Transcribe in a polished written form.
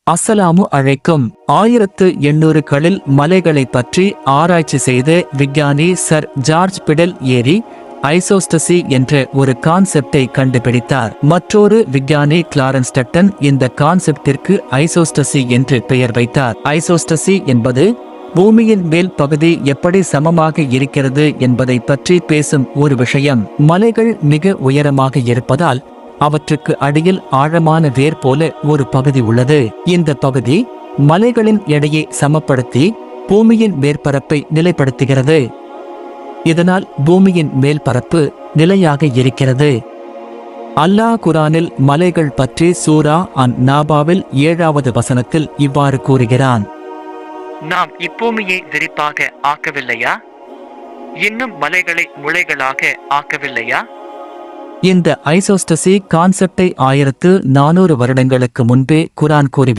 அஸ்ஸலாமு அலைக்கும். 1800களில் மலைகளைப் பற்றி ஆராய்ச்சி செய்த விஞ்ஞானி சர் ஜார்ஜ் பிடெல் ஏரி ஐசோஸ்டசி என்ற ஒரு கான்செப்டை கண்டுபிடித்தார். மற்றொரு விஞ்ஞானி கிளாரன்ஸ் டட்டன் இந்த கான்செப்டிற்கு ஐசோஸ்டசி என்று பெயர் வைத்தார். ஐசோஸ்டசி என்பது பூமியின் மேல் பகுதி எப்படி சமமாக இருக்கிறது என்பதை பற்றி பேசும் ஒரு விஷயம். மலைகள் மிக உயரமாக இருப்பதால் அவற்றுக்கு அடியில் ஆழமான வேர் போல ஒரு பகுதி உள்ளது. இந்த பகுதி மலைகளின் எடையை சமப்படுத்தி பூமியின் மேற்பரப்பை நிலைப்படுத்துகிறது. இதனால் பூமியின் மேல்பரப்பு நிலையாக இருக்கிறது. அல்லாஹ் குரானில் மலைகள் பற்றி சூரா அன்-நாபாவில் 7வது வசனத்தில் இவ்வாறு கூறுகிறான். நாம் இப்பூமியை விரிப்பாக ஆக்கவில்லையா? இன்னும் மலைகளை முளைகளாக ஆக்கவில்லையா? இந்த ஐசோஸ்டசி கான்செப்டை 1400 வருடங்களுக்கு முன்பே குரான் கூறிவிட்டது.